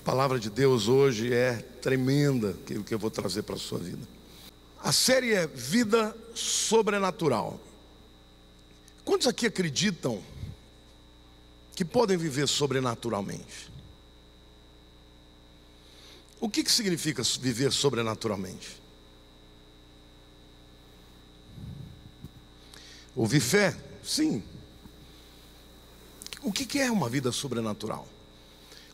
A palavra de Deus hoje é tremenda, aquilo que eu vou trazer para a sua vida. A série é Vida Sobrenatural. Quantos aqui acreditam que podem viver sobrenaturalmente? O que significa viver sobrenaturalmente? Ouvir fé? Sim. O que é uma vida sobrenatural?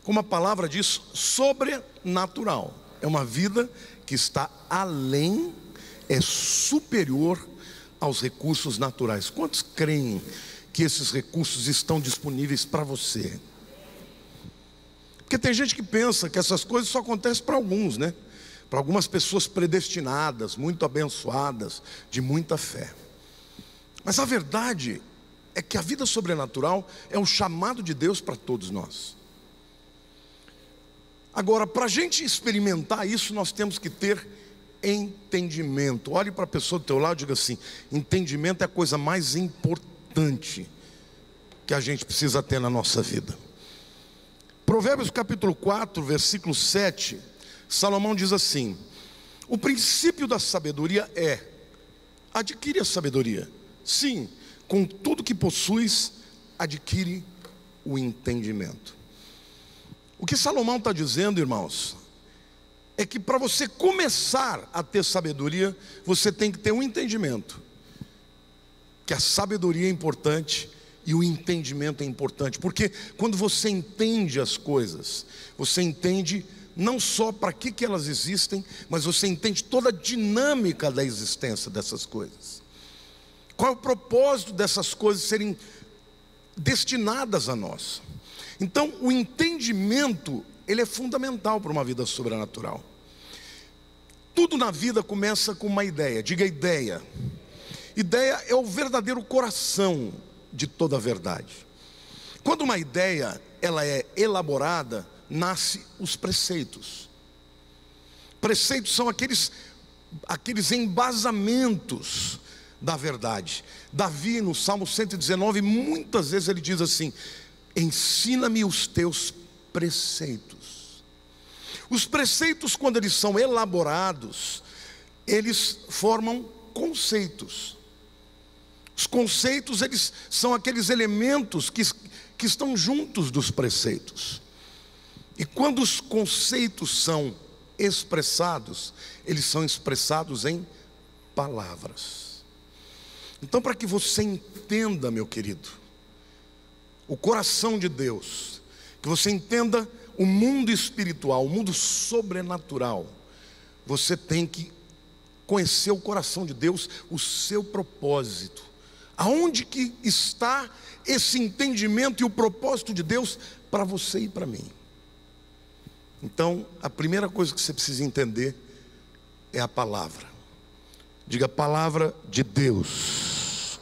Como a palavra diz, sobrenatural. É uma vida que está além, é superior aos recursos naturais. Quantos creem que esses recursos estão disponíveis para você? Porque tem gente que pensa que essas coisas só acontecem para alguns, né? Para algumas pessoas predestinadas, muito abençoadas, de muita fé. Mas a verdade é que a vida sobrenatural é um chamado de Deus para todos nós. Agora, para a gente experimentar isso, nós temos que ter entendimento. Olhe para a pessoa do teu lado e diga assim: entendimento é a coisa mais importante que a gente precisa ter na nossa vida. Provérbios capítulo 4, versículo 7, Salomão diz assim: o princípio da sabedoria é: adquire a sabedoria. Sim, com tudo que possuis, adquire o entendimento. O que Salomão está dizendo, irmãos, é que para você começar a ter sabedoria, você tem que ter um entendimento. Que a sabedoria é importante e o entendimento é importante. Porque quando você entende as coisas, você entende não só para que elas existem, mas você entende toda a dinâmica da existência dessas coisas. Qual é o propósito dessas coisas serem destinadas a nós? Então, o entendimento, ele é fundamental para uma vida sobrenatural. Tudo na vida começa com uma ideia. Diga ideia. Ideia é o verdadeiro coração de toda a verdade. Quando uma ideia, ela é elaborada, nasce os preceitos. Preceitos são aqueles embasamentos da verdade. Davi, no Salmo 119, muitas vezes ele diz assim: ensina-me os teus preceitos. Os preceitos, quando eles são elaborados, eles formam conceitos. Os conceitos, eles são aqueles elementos que estão juntos dos preceitos. E quando os conceitos são expressados, eles são expressados em palavras. Então, para que você entenda, meu querido, o coração de Deus, que você entenda o mundo espiritual, o mundo sobrenatural, você tem que conhecer o coração de Deus, o seu propósito. Aonde que está esse entendimento e o propósito de Deus para você e para mim? Então, a primeira coisa que você precisa entender é a palavra. Diga: palavra de Deus.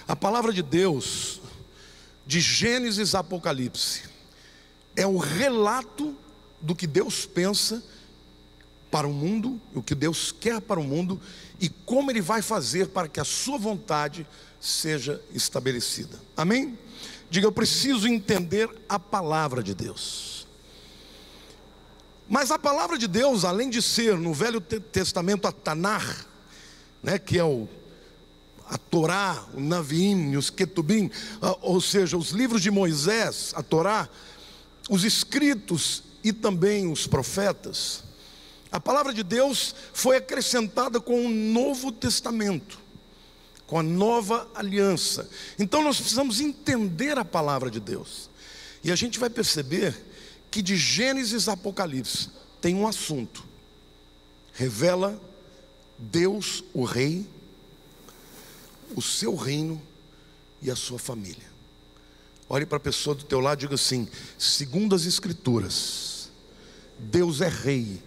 A palavra de Deus, de Gênesis a Apocalipse, é o relato do que Deus pensa para o mundo, o que Deus quer para o mundo e como Ele vai fazer para que a sua vontade seja estabelecida. Amém? Diga: eu preciso entender a palavra de Deus. Mas a palavra de Deus, além de ser no Velho Testamento a Tanar, né, que é a Torá, o Naviim, os Ketubim, ou seja, os livros de Moisés, a Torá, os escritos e também os profetas, a palavra de Deus foi acrescentada com o Novo Testamento, com a nova aliança. Então nós precisamos entender a palavra de Deus. E a gente vai perceber que de Gênesis a Apocalipse tem um assunto: revela Deus, o Rei, o seu reino e a sua família. Olhe para a pessoa do teu lado e diga assim: segundo as Escrituras, Deus é Rei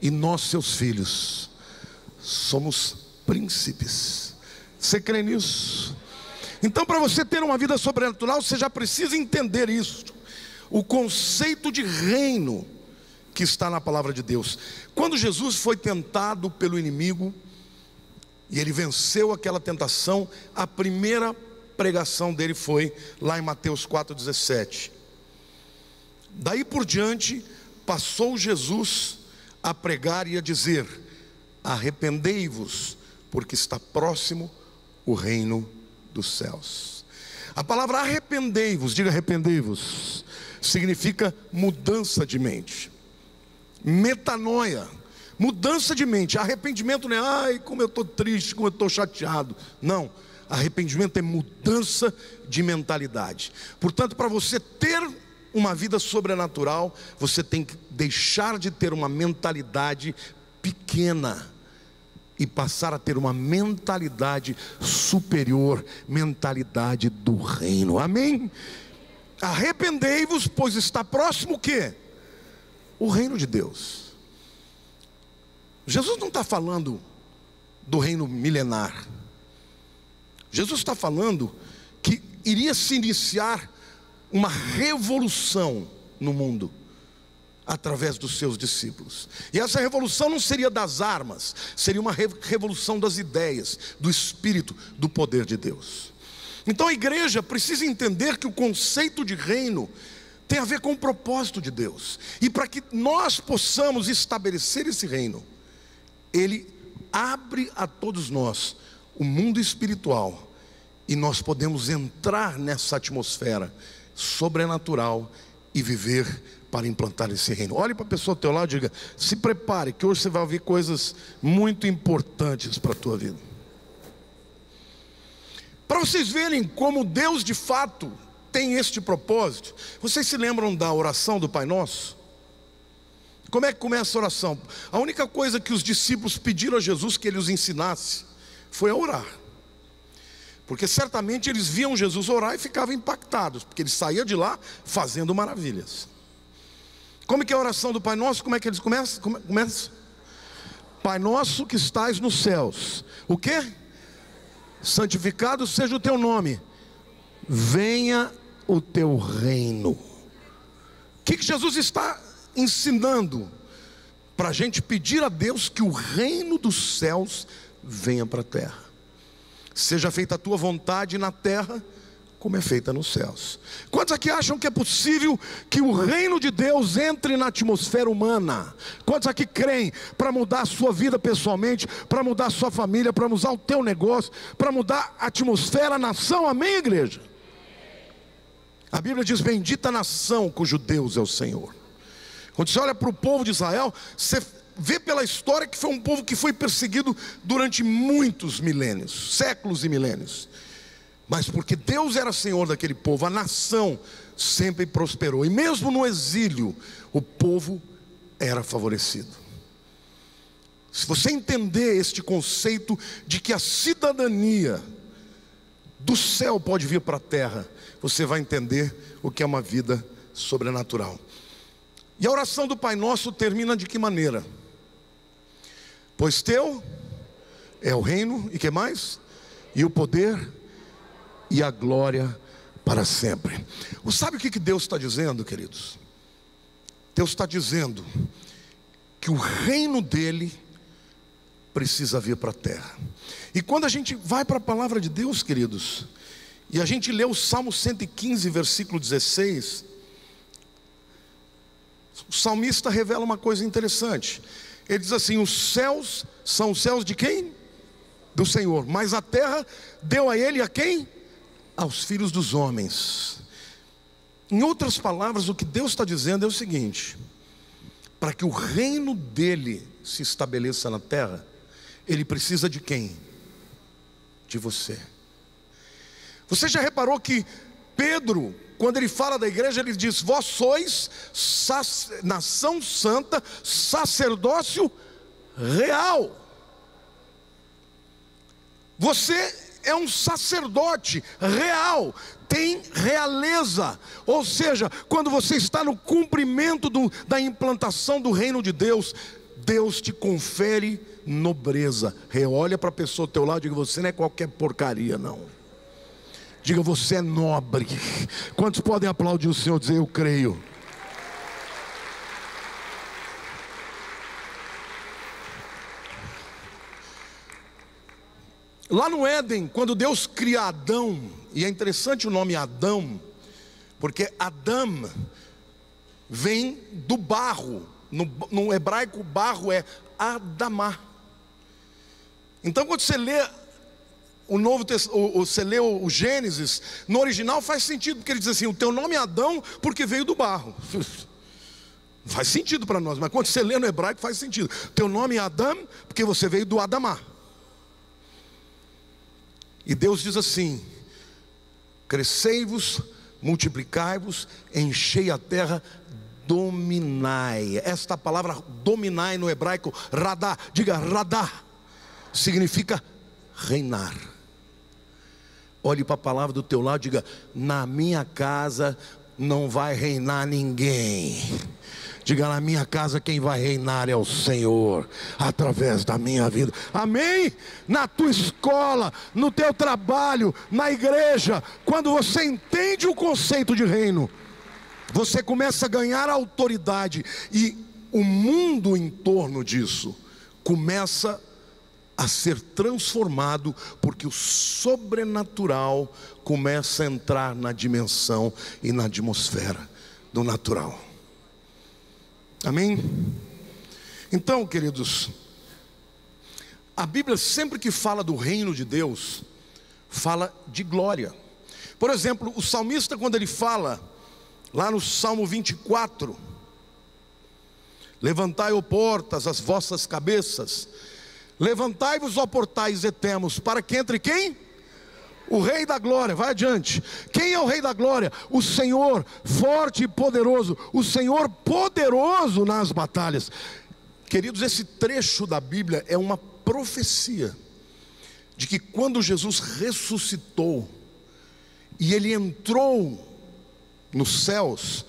e nós, seus filhos, somos príncipes. Você crê nisso? Então, para você ter uma vida sobrenatural, você já precisa entender isso, o conceito de reino que está na palavra de Deus. Quando Jesus foi tentado pelo inimigo e ele venceu aquela tentação, a primeira pregação dele foi lá em Mateus 4,17. Daí por diante, passou Jesus a pregar e a dizer: arrependei-vos, porque está próximo o reino dos céus. A palavra arrependei-vos, diga arrependei-vos, significa mudança de mente, metanoia, mudança de mente. Arrependimento não é, ai, como eu estou triste, como eu estou chateado. Não, arrependimento é mudança de mentalidade. Portanto, para você ter uma vida sobrenatural, você tem que deixar de ter uma mentalidade pequena e passar a ter uma mentalidade superior, mentalidade do reino. Amém? Arrependei-vos, pois está próximo o quê? O reino de Deus. Jesus não está falando do reino milenar. Jesus está falando que iria se iniciar uma revolução no mundo através dos seus discípulos. E essa revolução não seria das armas, seria uma revolução das ideias, do espírito, do poder de Deus. Então a igreja precisa entender que o conceito de reino tem a ver com o propósito de Deus. E para que nós possamos estabelecer esse reino, ele abre a todos nós o mundo espiritual, e nós podemos entrar nessa atmosfera sobrenatural e viver para implantar esse reino. Olhe para a pessoa ao teu lado e diga: se prepare, que hoje você vai ouvir coisas muito importantes para a tua vida. Para vocês verem como Deus de fato tem este propósito, vocês se lembram da oração do Pai Nosso? Como é que começa a oração? A única coisa que os discípulos pediram a Jesus que ele os ensinasse foi a orar. Porque certamente eles viam Jesus orar e ficavam impactados, porque ele saía de lá fazendo maravilhas. Como é que é a oração do Pai Nosso? Como é que eles começam? Pai Nosso que estais nos céus. O quê? Santificado seja o teu nome. Venha o teu reino. O que Jesus está ensinando? Para a gente pedir a Deus que o reino dos céus venha para a terra. Seja feita a tua vontade na terra, como é feita nos céus. Quantos aqui acham que é possível que o reino de Deus entre na atmosfera humana? Quantos aqui creem para mudar a sua vida pessoalmente, para mudar a sua família, para mudar o teu negócio, para mudar a atmosfera, a nação? Amém, igreja? A Bíblia diz: bendita a nação cujo Deus é o Senhor. Quando você olha para o povo de Israel, você vê pela história que foi um povo que foi perseguido durante muitos milênios, séculos e milênios. Mas porque Deus era Senhor daquele povo, a nação sempre prosperou. E mesmo no exílio, o povo era favorecido. Se você entender este conceito de que a cidadania do céu pode vir para a terra, você vai entender o que é uma vida sobrenatural. E a oração do Pai Nosso termina de que maneira? Pois teu é o reino, e que mais? E o poder e a glória para sempre. Sabe o que Deus está dizendo, queridos? Deus está dizendo que o reino dele precisa vir para a terra. E quando a gente vai para a palavra de Deus, queridos, e a gente lê o Salmo 115, versículo 16, o salmista revela uma coisa interessante. Ele diz assim: os céus são os céus de quem? Do Senhor. Mas a terra deu a ele a quem? Aos filhos dos homens. Em outras palavras, o que Deus está dizendo é o seguinte: para que o reino dele se estabeleça na terra, ele precisa de quem? De você. Você já reparou que Pedro, quando ele fala da igreja, ele diz: vós sois nação santa, sacerdócio real. Você é um sacerdote real, tem realeza. Ou seja, quando você está no cumprimento da implantação do reino de Deus, Deus te confere nobreza. Olha para a pessoa ao teu lado e diga: você não é qualquer porcaria, não. Diga: você é nobre. Quantos podem aplaudir o Senhor e dizer: eu creio? Lá no Éden, quando Deus cria Adão, e é interessante o nome Adão, porque Adão vem do barro. No hebraico, barro é Adamá. Então, quando você lê você lê o Gênesis, no original faz sentido, porque ele diz assim: o teu nome é Adão porque veio do barro. Faz sentido para nós, mas quando você lê no hebraico faz sentido. Teu nome é Adão porque você veio do Adamá. E Deus diz assim: crescei-vos, multiplicai-vos, enchei a terra, dominai. Esta palavra dominai no hebraico, radá, diga radá, significa reinar. Olhe para a palavra do teu lado, diga: na minha casa não vai reinar ninguém. Diga: na minha casa quem vai reinar é o Senhor, através da minha vida. Amém? Na tua escola, no teu trabalho, na igreja, quando você entende o conceito de reino, você começa a ganhar autoridade, e o mundo em torno disso começa a ser transformado, porque o sobrenatural começa a entrar na dimensão e na atmosfera do natural. Amém? Então, queridos, a Bíblia sempre que fala do reino de Deus, fala de glória. Por exemplo, o salmista, quando ele fala lá no Salmo 24: levantai, ó portas, as vossas cabeças, levantai-vos, ó portais eternos, para que entre quem? O Rei da Glória. Vai adiante. Quem é o Rei da Glória? O Senhor forte e poderoso, o Senhor poderoso nas batalhas. Queridos, esse trecho da Bíblia é uma profecia de que quando Jesus ressuscitou e Ele entrou nos céus,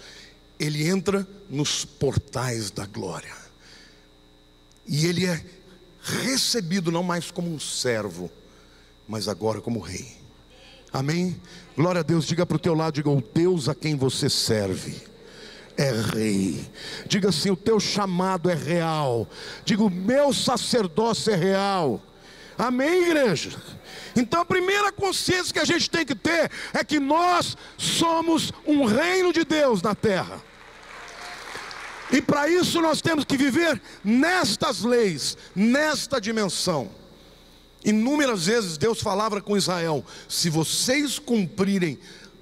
Ele entra nos portais da glória, e Ele é recebido não mais como um servo, mas agora como rei. Amém? Glória a Deus. Diga para o teu lado, diga: o Deus a quem você serve é rei. Diga assim: o teu chamado é real. Diga: o meu sacerdócio é real. Amém, igreja? Então a primeira consciência que a gente tem que ter é que nós somos um reino de Deus na terra. E para isso nós temos que viver nestas leis, nesta dimensão. Inúmeras vezes Deus falava com Israel: se vocês cumprirem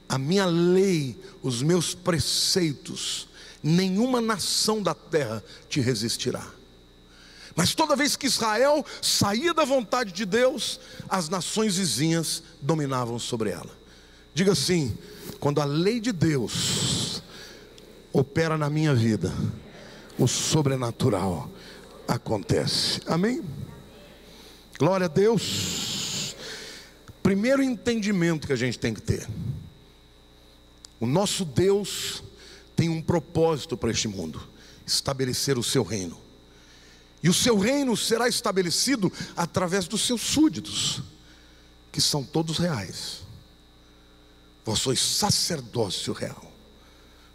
a minha lei, os meus preceitos, nenhuma nação da terra te resistirá. Mas toda vez que Israel saía da vontade de Deus, as nações vizinhas dominavam sobre ela. Diga assim: quando a lei de Deus opera na minha vida, o sobrenatural acontece. Amém? Glória a Deus. Primeiro entendimento que a gente tem que ter: o nosso Deus tem um propósito para este mundo: estabelecer o seu reino. E o seu reino será estabelecido através dos seus súditos, que são todos reais. Vós sois sacerdócio real,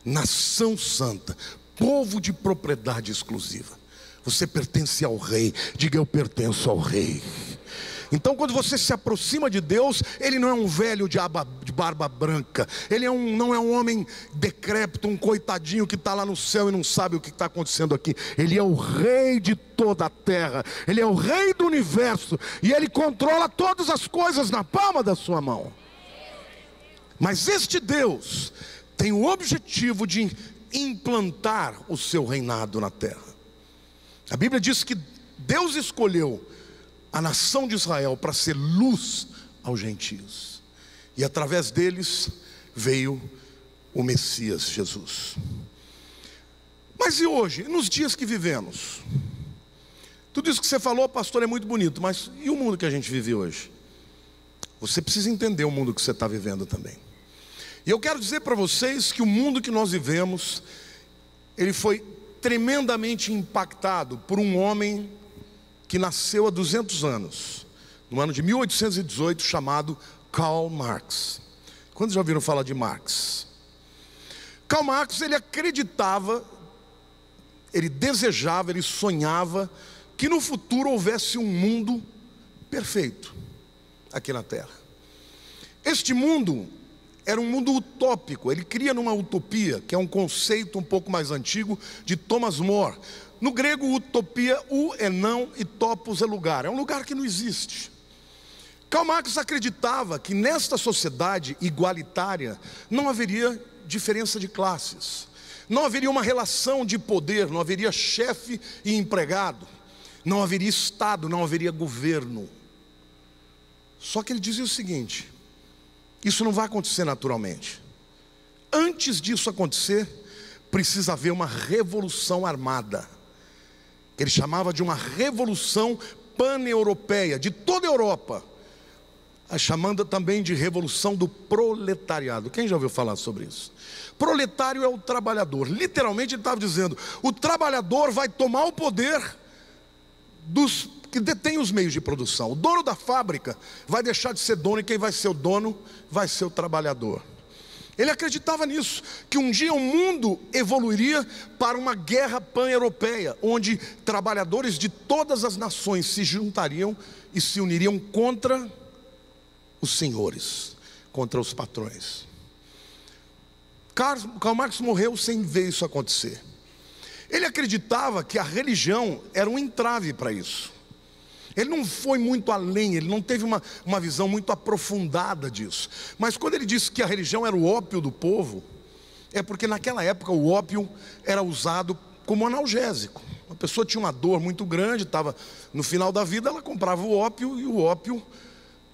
nação santa, povo de propriedade exclusiva. Você pertence ao rei. Diga: eu pertenço ao rei. Então quando você se aproxima de Deus, Ele não é um velho de barba branca, Ele não é um homem decrépito, um coitadinho que está lá no céu e não sabe o que está acontecendo aqui. Ele é o rei de toda a terra, Ele é o rei do universo, e Ele controla todas as coisas na palma da sua mão. Mas este Deus tem o objetivo de implantar o seu reinado na terra. A Bíblia diz que Deus escolheu a nação de Israel para ser luz aos gentios, e através deles veio o Messias Jesus. Mas e hoje, nos dias que vivemos? Tudo isso que você falou, pastor, é muito bonito, mas e o mundo que a gente vive hoje? Você precisa entender o mundo que você está vivendo também. E eu quero dizer para vocês que o mundo que nós vivemos, ele foi tremendamente impactado por um homem que nasceu há 200 anos, no ano de 1818, chamado Karl Marx. Quantos já ouviram falar de Marx? Karl Marx, ele acreditava, ele desejava, ele sonhava que no futuro houvesse um mundo perfeito aqui na terra. Este mundo era um mundo utópico. Ele cria numa utopia, que é um conceito um pouco mais antigo, de Thomas More. No grego, utopia, u é não e topos é lugar. É um lugar que não existe. Karl Marx acreditava que nesta sociedade igualitária não haveria diferença de classes. Não haveria uma relação de poder, não haveria chefe e empregado. Não haveria Estado, não haveria governo. Só que ele dizia o seguinte: isso não vai acontecer naturalmente. Antes disso acontecer, precisa haver uma revolução armada, que ele chamava de uma revolução pan-europeia, de toda a Europa, chamando também de revolução do proletariado. Quem já ouviu falar sobre isso? Proletário é o trabalhador. Literalmente ele estava dizendo: o trabalhador vai tomar o poder dos que detêm os meios de produção. O dono da fábrica vai deixar de ser dono, e quem vai ser o dono vai ser o trabalhador. Ele acreditava nisso, que um dia o mundo evoluiria para uma guerra pan-europeia, onde trabalhadores de todas as nações se juntariam e se uniriam contra os senhores, contra os patrões. Karl Marx morreu sem ver isso acontecer. Ele acreditava que a religião era um entrave para isso. Ele não foi muito além, ele não teve uma visão muito aprofundada disso. Mas quando ele disse que a religião era o ópio do povo, é porque naquela época o ópio era usado como analgésico. Uma pessoa tinha uma dor muito grande, estava no final da vida, ela comprava o ópio, e o ópio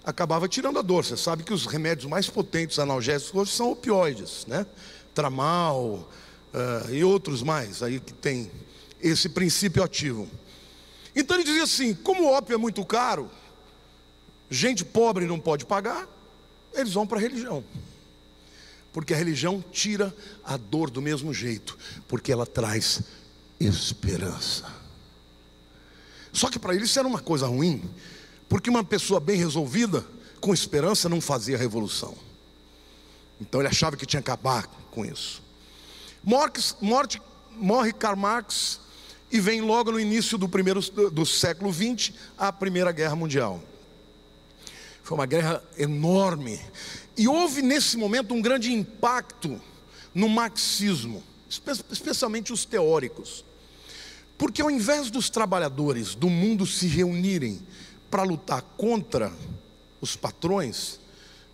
acabava tirando a dor. Você sabe que os remédios mais potentes analgésicos hoje são opioides, né? Tramal e outros mais aí que tem esse princípio ativo. Então ele dizia assim: como o ópio é muito caro, gente pobre não pode pagar, eles vão para a religião. Porque a religião tira a dor do mesmo jeito, porque ela traz esperança. Só que para ele isso era uma coisa ruim, porque uma pessoa bem resolvida, com esperança, não fazia revolução. Então ele achava que tinha que acabar com isso. Morre Karl Marx, e vem logo no início do século XX a Primeira Guerra Mundial. Foi uma guerra enorme, e houve nesse momento um grande impacto no marxismo, especialmente os teóricos. Porque ao invés dos trabalhadores do mundo se reunirem para lutar contra os patrões,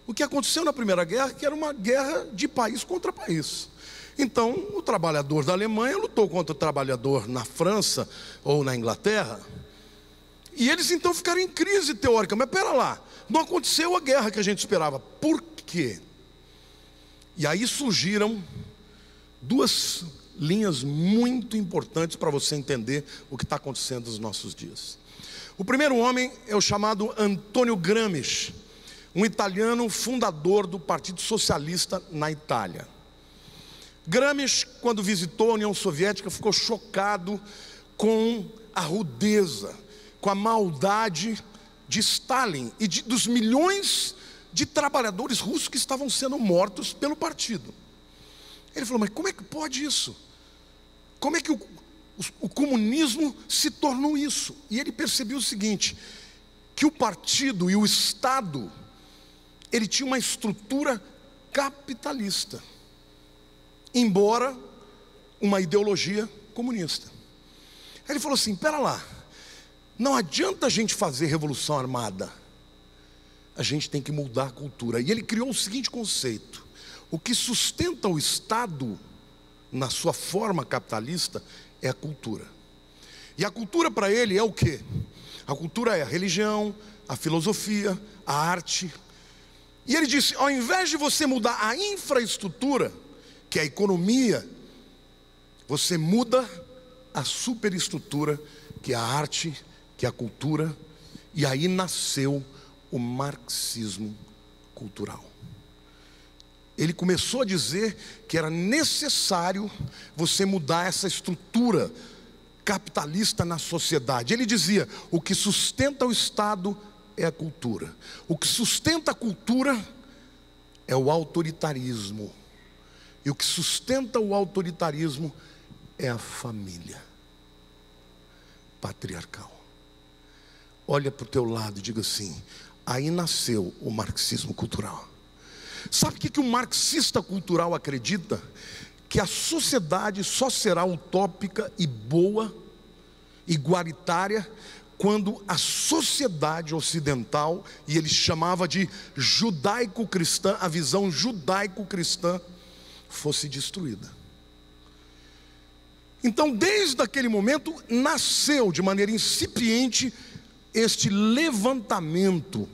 o que aconteceu na Primeira Guerra, que era uma guerra de país contra país. Então o trabalhador da Alemanha lutou contra o trabalhador na França ou na Inglaterra, e eles então ficaram em crise teórica. Mas pera lá, não aconteceu a guerra que a gente esperava, por quê? E aí surgiram duas linhas muito importantes para você entender o que está acontecendo nos nossos dias. O primeiro homem é o chamado Antônio Gramsci, um italiano fundador do Partido Socialista na Itália. Gramsci, quando visitou a União Soviética, ficou chocado com a rudeza, com a maldade de Stalin e dos milhões de trabalhadores russos que estavam sendo mortos pelo partido. Ele falou: mas como é que pode isso? Como é que o comunismo se tornou isso? E ele percebeu o seguinte: que o partido e o Estado, ele tinha uma estrutura capitalista, embora uma ideologia comunista. Ele falou assim: pera lá, não adianta a gente fazer revolução armada, a gente tem que mudar a cultura. E ele criou o seguinte conceito: o que sustenta o Estado na sua forma capitalista é a cultura. E a cultura para ele é o quê? A cultura é a religião, a filosofia, a arte. E ele disse: ao invés de você mudar a infraestrutura, que é a economia, você muda a superestrutura, que é a arte, que é a cultura. E aí nasceu o marxismo cultural. Ele começou a dizer que era necessário você mudar essa estrutura capitalista na sociedade. Ele dizia: o que sustenta o Estado é a cultura. O que sustenta a cultura é o autoritarismo. E o que sustenta o autoritarismo é a família patriarcal. Olha para o teu lado e diga assim: aí nasceu o marxismo cultural. Sabe o que o marxista cultural acredita? Que a sociedade só será utópica e boa, igualitária, quando a sociedade ocidental, e ele chamava de judaico-cristã, a visão judaico-cristã, fosse destruída. Então, desde aquele momento, nasceu de maneira incipiente este levantamento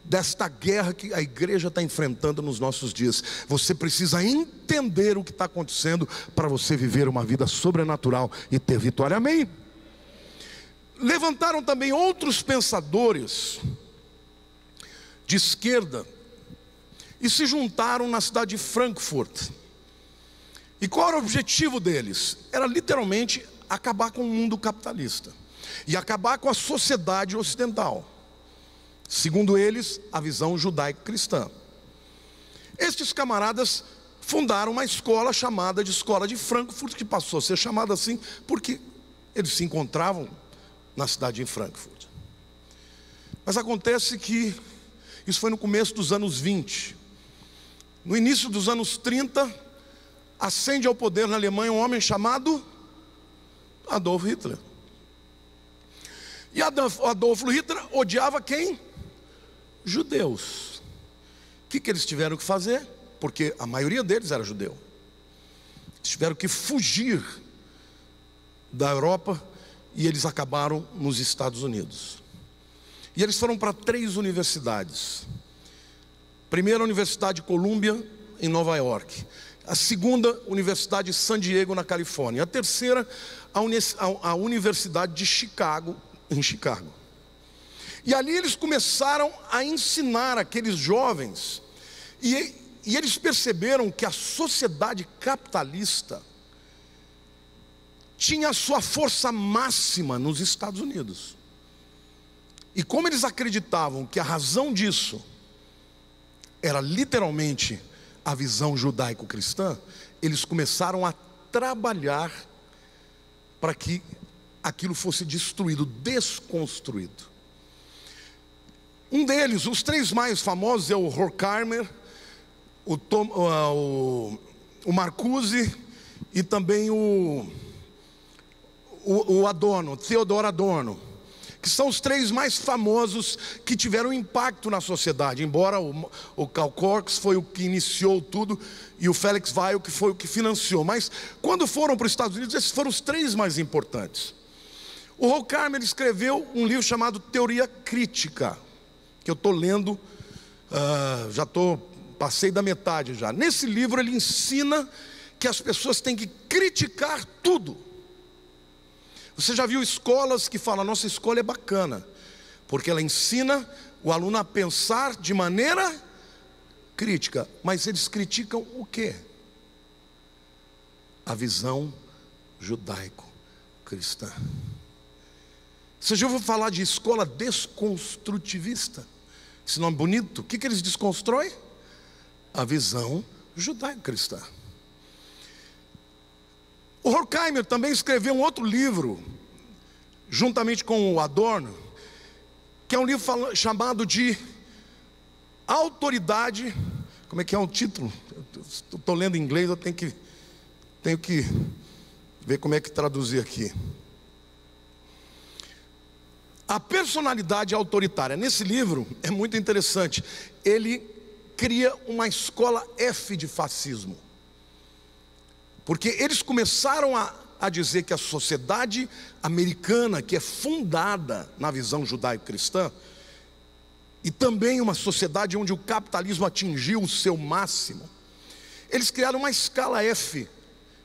desta guerra que a igreja está enfrentando nos nossos dias. Você precisa entender o que está acontecendo para você viver uma vida sobrenatural e ter vitória. Amém? Levantaram também outros pensadores de esquerda e se juntaram na cidade de Frankfurt. E qual era o objetivo deles? Era literalmente acabar com o mundo capitalista e acabar com a sociedade ocidental. Segundo eles, a visão judaico-cristã. Estes camaradas fundaram uma escola chamada de Escola de Frankfurt, que passou a ser chamada assim porque eles se encontravam na cidade de Frankfurt. Mas acontece que isso foi no começo dos anos 20. No início dos anos 30, ascende ao poder na Alemanha um homem chamado Adolf Hitler. E Adolf Hitler odiava quem? Judeus. O que eles tiveram que fazer? Porque a maioria deles era judeu. Eles tiveram que fugir da Europa e eles acabaram nos Estados Unidos. E eles foram para 3 universidades. Primeira, a Universidade de Columbia, em Nova York. A segunda, Universidade de San Diego, na Califórnia. A terceira, a Universidade de Chicago, em Chicago. E ali eles começaram a ensinar aqueles jovens. E eles perceberam que a sociedade capitalista tinha a sua força máxima nos Estados Unidos. E como eles acreditavam que a razão disso era literalmente a visão judaico-cristã, eles começaram a trabalhar para que aquilo fosse destruído, desconstruído. Um deles, os 3 mais famosos, é o Horkheimer, o Marcuse e também o Adorno, Theodor Adorno, que são os 3 mais famosos que tiveram impacto na sociedade, embora o Karl Korx foi o que iniciou tudo e o Felix Weil que foi o que financiou. Mas quando foram para os Estados Unidos, esses foram os 3 mais importantes. O Horkheimer escreveu um livro chamado Teoria Crítica, que eu estou lendo, passei da metade já. Nesse livro ele ensina que as pessoas têm que criticar tudo. Você já viu escolas que falam, nossa escola é bacana, porque ela ensina o aluno a pensar de maneira crítica. Mas eles criticam o quê? A visão judaico-cristã. Você já ouviu falar de escola desconstrutivista? Esse nome bonito. O que eles desconstroem? A visão judaico-cristã. O Horkheimer também escreveu um outro livro, juntamente com o Adorno, que é um livro chamado de Autoridade. Como é que é o título? Estou lendo em inglês, eu tenho que ver como é que traduzir aqui. A personalidade autoritária. Nesse livro é muito interessante. Ele cria uma escola F de fascismo. Porque eles começaram a dizer que a sociedade americana, que é fundada na visão judaico-cristã, e também uma sociedade onde o capitalismo atingiu o seu máximo, eles criaram uma escala F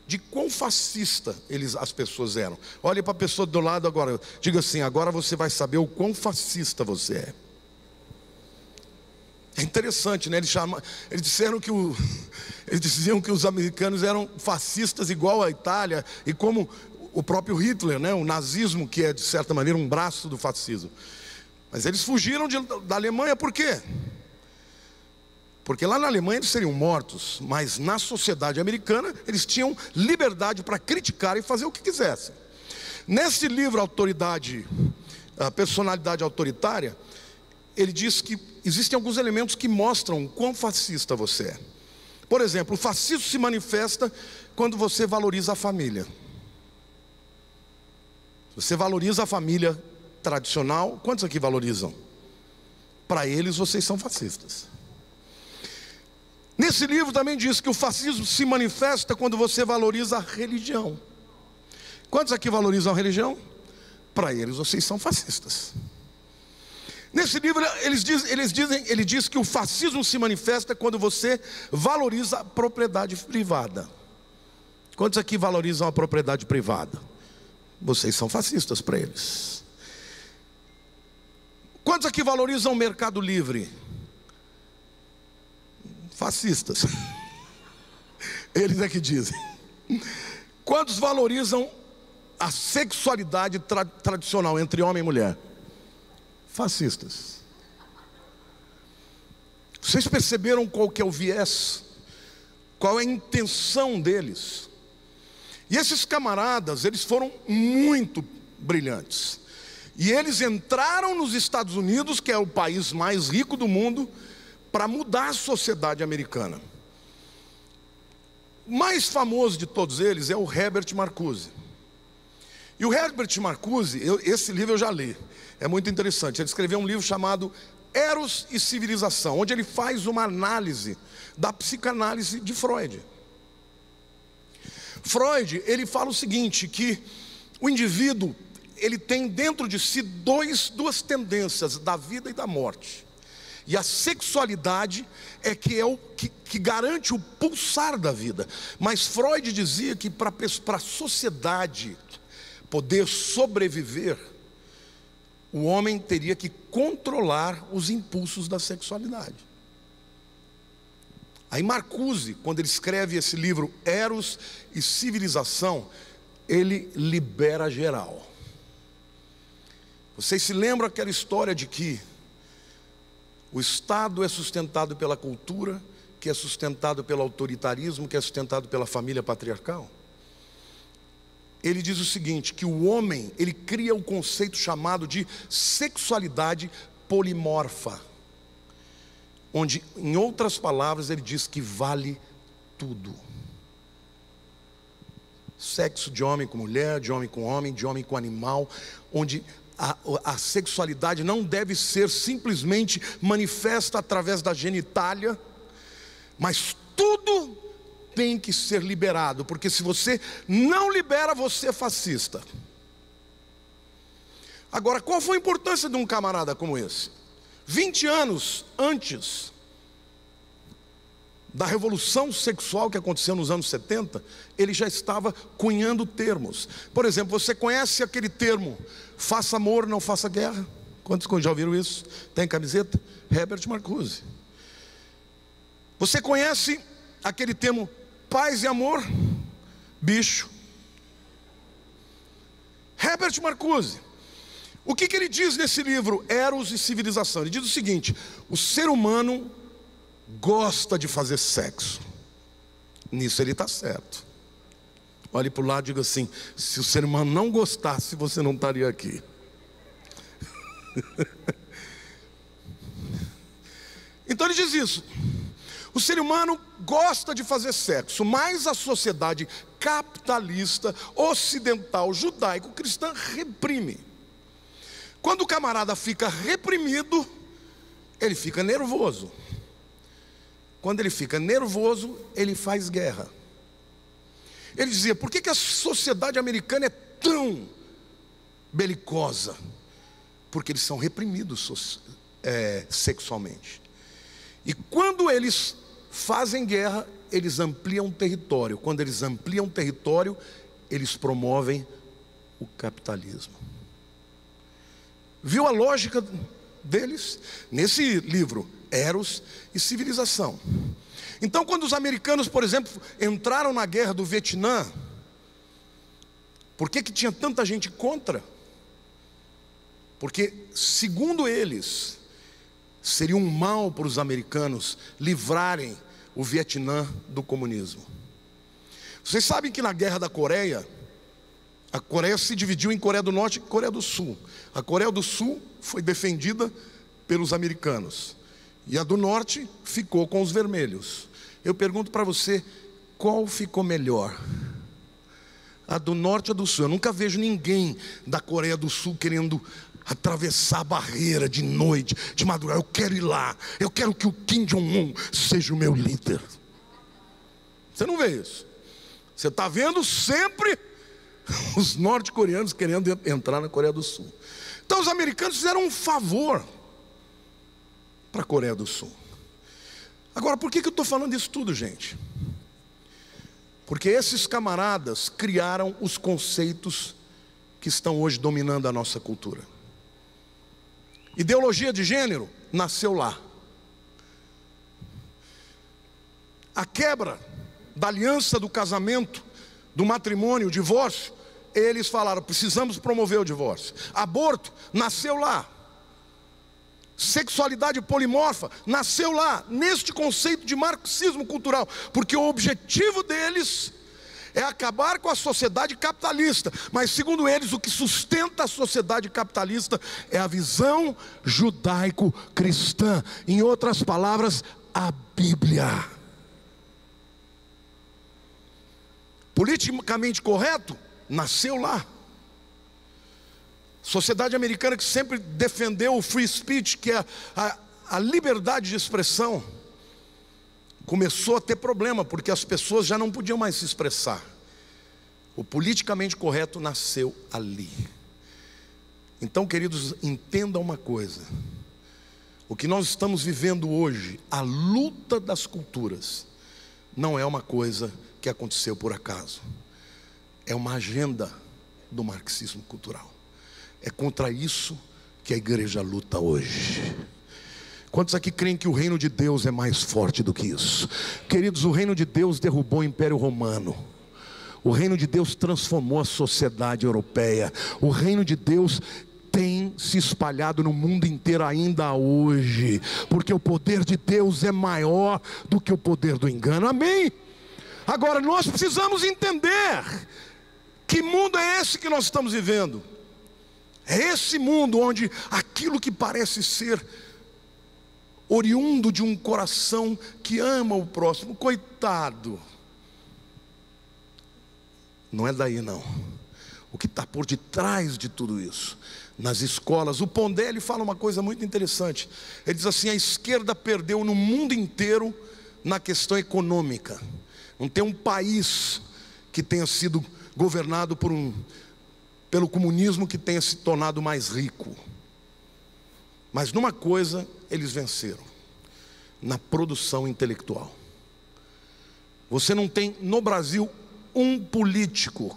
de quão fascista as pessoas eram. Olhe para a pessoa do lado agora, diga assim, agora você vai saber o quão fascista você é. É interessante, né? Eles diziam que os americanos eram fascistas igual à Itália, e como o próprio Hitler, né? O nazismo, que é de certa maneira um braço do fascismo. Mas eles fugiram da Alemanha por quê? Porque lá na Alemanha eles seriam mortos, mas na sociedade americana eles tinham liberdade para criticar e fazer o que quisessem. Nesse livro, a Personalidade Autoritária, ele diz que existem alguns elementos que mostram quão fascista você é. Por exemplo, o fascismo se manifesta quando você valoriza a família. Você valoriza a família tradicional. Quantos aqui valorizam? Para eles, vocês são fascistas. Nesse livro também diz que o fascismo se manifesta quando você valoriza a religião. Quantos aqui valorizam a religião? Para eles, vocês são fascistas. Nesse livro ele diz que o fascismo se manifesta quando você valoriza a propriedade privada. Quantos aqui valorizam a propriedade privada? Vocês são fascistas para eles. Quantos aqui valorizam o mercado livre? Fascistas. Eles é que dizem. Quantos valorizam a sexualidade tradicional entre homem e mulher? Fascistas. Vocês perceberam qual que é o viés? Qual é a intenção deles? E esses camaradas, eles foram muito brilhantes. E eles entraram nos Estados Unidos, que é o país mais rico do mundo, para mudar a sociedade americana. O mais famoso de todos eles é o Herbert Marcuse. E o Herbert Marcuse, esse livro eu já li, é muito interessante. Ele escreveu um livro chamado Eros e Civilização, onde ele faz uma análise da psicanálise de Freud. Freud, ele fala o seguinte, que o indivíduo, ele tem dentro de si duas tendências, da vida e da morte. E a sexualidade é o que garante o pulsar da vida. Mas Freud dizia que para a sociedade poder sobreviver, o homem teria que controlar os impulsos da sexualidade. Aí Marcuse, quando ele escreve esse livro Eros e Civilização, ele libera geral. Vocês se lembram aquela história de que o Estado é sustentado pela cultura, que é sustentado pelo autoritarismo, que é sustentado pela família patriarcal? Ele diz o seguinte, que o homem, ele cria o conceito chamado de sexualidade polimorfa, onde, em outras palavras, ele diz que vale tudo. Sexo de homem com mulher, de homem com homem, de homem com animal, onde a sexualidade não deve ser simplesmente manifesta através da genitália, mas tudo tem que ser liberado, porque se você não libera, você é fascista. Agora, qual foi a importância de um camarada como esse? 20 anos antes da revolução sexual que aconteceu nos anos 70, ele já estava cunhando termos. Por exemplo, você conhece aquele termo, faça amor, não faça guerra? Quantos já ouviram isso? Tem camiseta? Herbert Marcuse. Você conhece aquele termo, paz e amor? Bicho. Herbert Marcuse. O que ele diz nesse livro, Eros e Civilização? Ele diz o seguinte, o ser humano gosta de fazer sexo. Nisso ele está certo. Olhe para o lado e diga assim, se o ser humano não gostasse, você não estaria aqui. Então ele diz isso. O ser humano gosta de fazer sexo, mas a sociedade capitalista, ocidental, judaico-cristã reprime. Quando o camarada fica reprimido, ele fica nervoso. Quando ele fica nervoso, ele faz guerra. Ele dizia, por que a sociedade americana é tão belicosa? Porque eles são reprimidos sexualmente. E quando eles fazem guerra, eles ampliam território. Quando eles ampliam território, eles promovem o capitalismo. Viu a lógica deles? Nesse livro, Eros e Civilização. Então, quando os americanos, por exemplo, entraram na guerra do Vietnã, por que tinha tanta gente contra? Porque, segundo eles, seria um mal para os americanos livrarem o Vietnã do comunismo. Vocês sabem que na guerra da Coreia, a Coreia se dividiu em Coreia do Norte e Coreia do Sul. A Coreia do Sul foi defendida pelos americanos, e a do norte ficou com os vermelhos. Eu pergunto para você, qual ficou melhor? A do norte ou do sul? Eu nunca vejo ninguém da Coreia do Sul querendo atravessar a barreira de noite, de madrugada. Eu quero ir lá, eu quero que o Kim Jong-un seja o meu líder. Você não vê isso. Você está vendo sempre os norte-coreanos querendo entrar na Coreia do Sul. Então os americanos fizeram um favor para a Coreia do Sul. Agora, por que eu estou falando isso tudo, gente? Porque esses camaradas criaram os conceitos que estão hoje dominando a nossa cultura. Ideologia de gênero nasceu lá. A quebra da aliança do casamento, do matrimônio, o divórcio, eles falaram, precisamos promover o divórcio. Aborto nasceu lá. Sexualidade polimorfa nasceu lá, neste conceito de marxismo cultural, porque o objetivo deles é acabar com a sociedade capitalista. Mas segundo eles, o que sustenta a sociedade capitalista é a visão judaico-cristã. Em outras palavras, a Bíblia. Politicamente correto nasceu lá. Sociedade americana que sempre defendeu o free speech, que é a liberdade de expressão, começou a ter problema, porque as pessoas já não podiam mais se expressar. O politicamente correto nasceu ali. Então, queridos, entendam uma coisa: o que nós estamos vivendo hoje, a luta das culturas, não é uma coisa que aconteceu por acaso. É uma agenda do marxismo cultural. É contra isso que a igreja luta hoje. Quantos aqui creem que o reino de Deus é mais forte do que isso? Queridos, o reino de Deus derrubou o Império Romano. O reino de Deus transformou a sociedade europeia. O reino de Deus tem se espalhado no mundo inteiro ainda hoje, porque o poder de Deus é maior do que o poder do engano. Amém? Agora nós precisamos entender que mundo é esse que nós estamos vivendo. É esse mundo onde aquilo que parece ser oriundo de um coração que ama o próximo, coitado, não é daí não. O que está por detrás de tudo isso? Nas escolas, o Pondé, ele fala uma coisa muito interessante. Ele diz assim: a esquerda perdeu no mundo inteiro na questão econômica. Não tem um país que tenha sido governado pelo comunismo que tenha se tornado mais rico. Mas numa coisa eles venceram: na produção intelectual. Você não tem no Brasil um político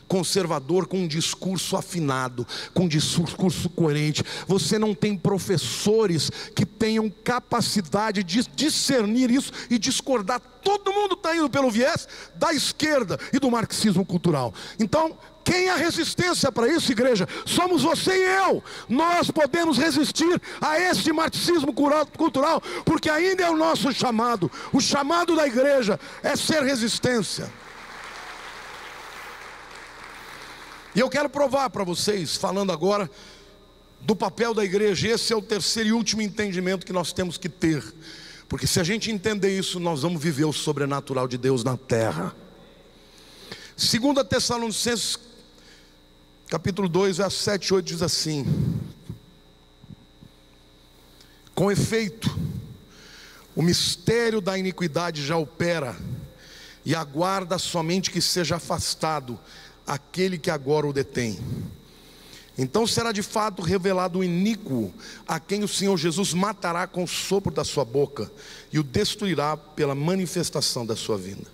conservador com um discurso afinado, com um discurso coerente. Você não tem professores que tenham capacidade de discernir isso e discordar. Todo mundo está indo pelo viés da esquerda e do marxismo cultural. Então, quem é a resistência para isso, igreja? Somos você e eu. Nós podemos resistir a esse marxismo cultural, porque ainda é o nosso chamado. O chamado da igreja é ser resistência. E eu quero provar para vocês, falando agora do papel da igreja. Esse é o terceiro e último entendimento que nós temos que ter, porque se a gente entender isso, nós vamos viver o sobrenatural de Deus na terra. 2 Tessalonicenses capítulo 2, versos 7 e 8 diz assim: com efeito, o mistério da iniquidade já opera, e aguarda somente que seja afastado aquele que agora o detém. Então será de fato revelado o iníquo, a quem o Senhor Jesus matará com o sopro da sua boca, e o destruirá pela manifestação da sua vinda.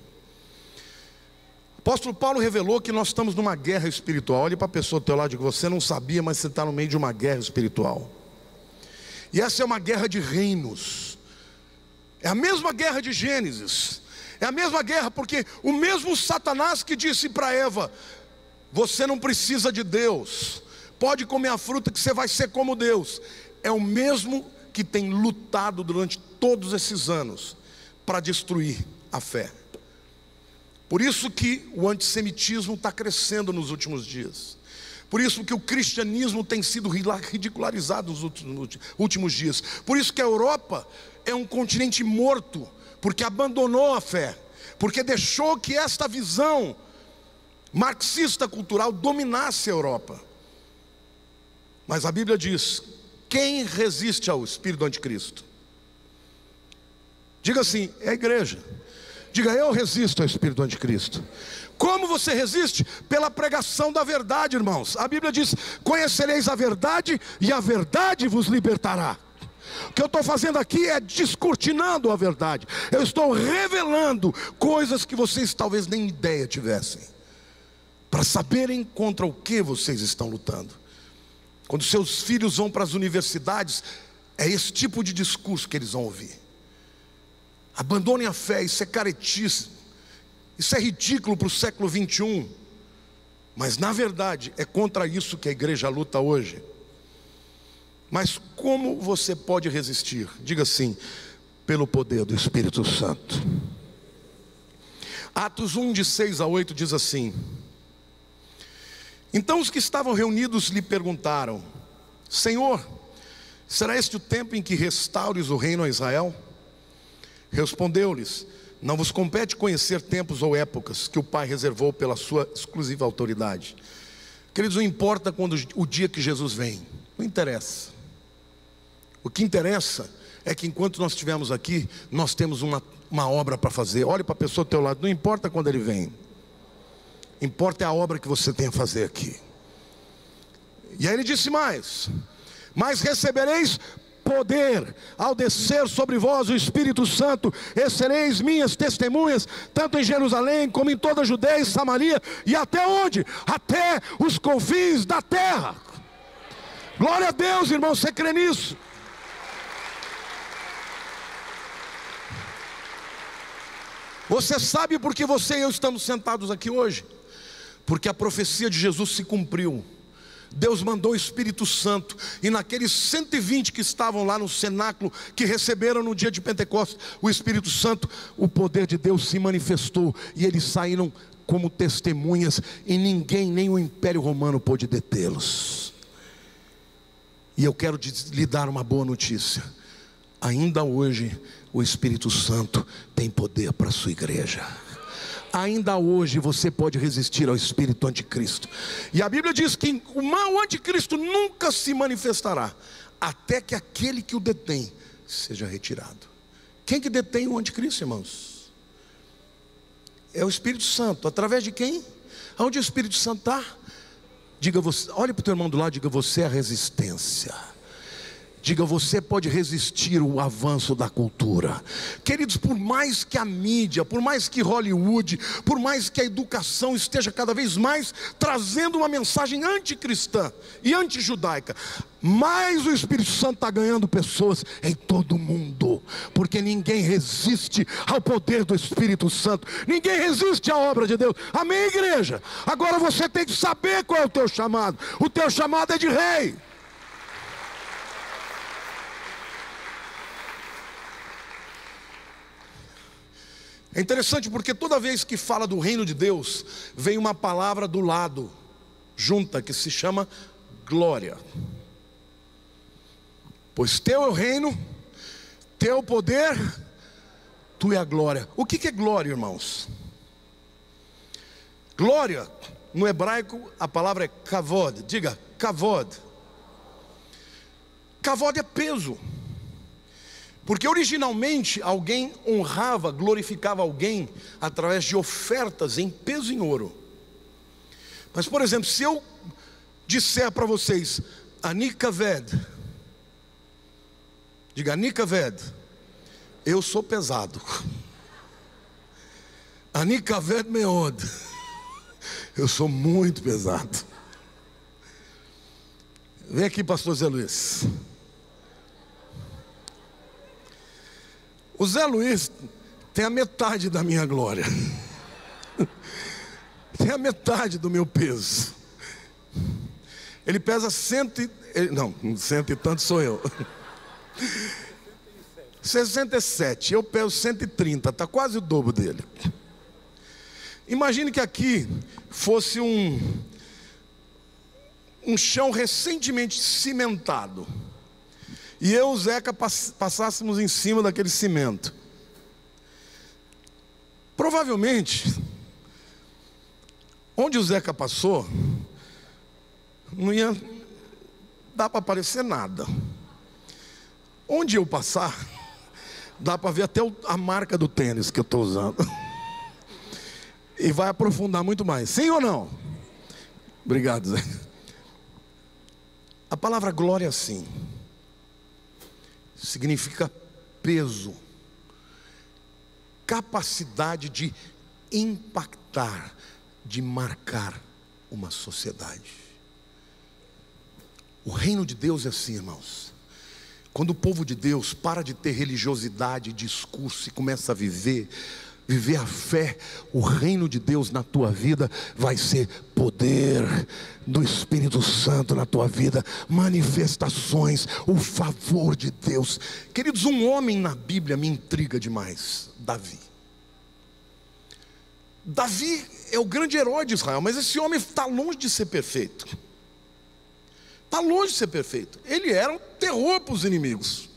O apóstolo Paulo revelou que nós estamos numa guerra espiritual. Olhe para a pessoa do teu lado e diga: você não sabia, mas você está no meio de uma guerra espiritual. E essa é uma guerra de reinos. É a mesma guerra de Gênesis. É a mesma guerra, porque o mesmo Satanás que disse para Eva: você não precisa de Deus, pode comer a fruta que você vai ser como Deus, é o mesmo que tem lutado durante todos esses anos para destruir a fé. Por isso que o antissemitismo está crescendo nos últimos dias, Por isso que o cristianismo tem sido ridicularizado nos últimos dias. Por isso que a Europa é um continente morto, porque abandonou a fé, porque deixou que esta visão marxista cultural dominasse a Europa. Mas a Bíblia diz: quem resiste ao espírito do anticristo? Diga assim: é a igreja. Diga: eu resisto ao espírito do anticristo. Como você resiste? Pela pregação da verdade, irmãos. A Bíblia diz: conhecereis a verdade e a verdade vos libertará. O que eu estou fazendo aqui é descortinando a verdade. Eu estou revelando coisas que vocês talvez nem ideia tivessem, para saberem contra o que vocês estão lutando. Quando seus filhos vão para as universidades, é esse tipo de discurso que eles vão ouvir: abandonem a fé, isso é caretice, isso é ridículo para o século 21. Mas na verdade é contra isso que a igreja luta hoje. Mas como você pode resistir? Diga assim: pelo poder do Espírito Santo. Atos 1, de 6 a 8 diz assim: então os que estavam reunidos lhe perguntaram: Senhor, será este o tempo em que restaures o reino a Israel? Respondeu-lhes: não vos compete conhecer tempos ou épocas que o Pai reservou pela sua exclusiva autoridade. Queridos, não importa quando o dia que Jesus vem, não interessa. O que interessa é que enquanto nós estivermos aqui, nós temos uma obra para fazer. Olhe para a pessoa do teu lado: não importa quando ele vem, importa é a obra que você tem a fazer aqui. E aí ele disse mais: mas recebereis poder ao descer sobre vós o Espírito Santo, e sereis minhas testemunhas, tanto em Jerusalém como em toda a Judeia e Samaria, e até onde? Até os confins da terra. Glória a Deus, irmão, você crê nisso? Você sabe por que você e eu estamos sentados aqui hoje? Porque a profecia de Jesus se cumpriu. Deus mandou o Espírito Santo, e naqueles 120 que estavam lá no cenáculo, que receberam no dia de Pentecostes o Espírito Santo, o poder de Deus se manifestou, e eles saíram como testemunhas, e ninguém, nem o Império Romano pôde detê-los. E eu quero lhe dar uma boa notícia: ainda hoje o Espírito Santo tem poder para a sua igreja. Ainda hoje você pode resistir ao espírito anticristo. E a Bíblia diz que o anticristo nunca se manifestará até que aquele que o detém seja retirado. Quem que detém o anticristo, irmãos? É o Espírito Santo. Através de quem? Onde o Espírito Santo está? Diga você, olhe para o teu irmão do lado, diga: você é a resistência. Diga: você pode resistir o avanço da cultura. Queridos, por mais que a mídia, por mais que Hollywood, por mais que a educação esteja cada vez mais trazendo uma mensagem anticristã e antijudaica, mais o Espírito Santo está ganhando pessoas em todo o mundo, porque ninguém resiste ao poder do Espírito Santo, ninguém resiste à obra de Deus. Amém, igreja? Agora você tem que saber qual é o teu chamado. O teu chamado é de rei. É interessante porque toda vez que fala do reino de Deus, vem uma palavra do lado, junta, que se chama glória. Pois teu é o reino, teu poder, tu é a glória. O que é glória, irmãos? Glória, no hebraico, a palavra é kavod. Diga, kavod. Kavod é peso. Porque originalmente alguém honrava, glorificava alguém através de ofertas em peso em ouro. Mas, por exemplo, se eu disser para vocês Ani Kaved, diga Ani Kaved, eu sou pesado. Ani Kaved Meod, eu sou muito pesado. Vem aqui, pastor Zé Luiz. O Zé Luiz tem a metade da minha glória, tem a metade do meu peso. Ele pesa cento e tanto sou eu. 67, eu peso 130, está quase o dobro dele. Imagine que aqui fosse um chão recentemente cimentado, e eu e o Zeca passássemos em cima daquele cimento, provavelmente, onde o Zeca passou, não ia dar para aparecer nada. Onde eu passar, dá para ver até a marca do tênis que eu estou usando. E vai aprofundar muito mais. Sim ou não? Obrigado, Zé. A palavra glória, sim, significa peso, capacidade de impactar, de marcar uma sociedade. O reino de Deus é assim, irmãos. Quando o povo de Deus para de ter religiosidade, discurso e começa a viver a fé, o reino de Deus na tua vida vai ser poder do Espírito Santo na tua vida, manifestações, o favor de Deus. Queridos, um homem na Bíblia me intriga demais: Davi. Davi é o grande herói de Israel, mas esse homem está longe de ser perfeito. Está longe de ser perfeito. Ele era um terror para os inimigos.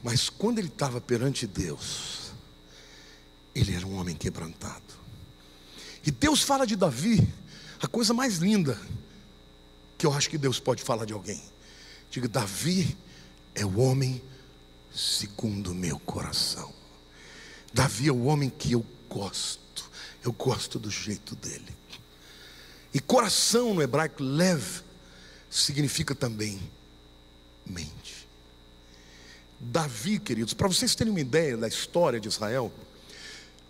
Mas quando ele estava perante Deus, ele era um homem quebrantado. E Deus fala de Davi a coisa mais linda que eu acho que Deus pode falar de alguém. Diga: Davi é o homem segundo o meu coração. Davi é o homem que eu gosto. Eu gosto do jeito dele. E coração no hebraico, lev, significa também mente. Davi, queridos, para vocês terem uma ideia da história de Israel,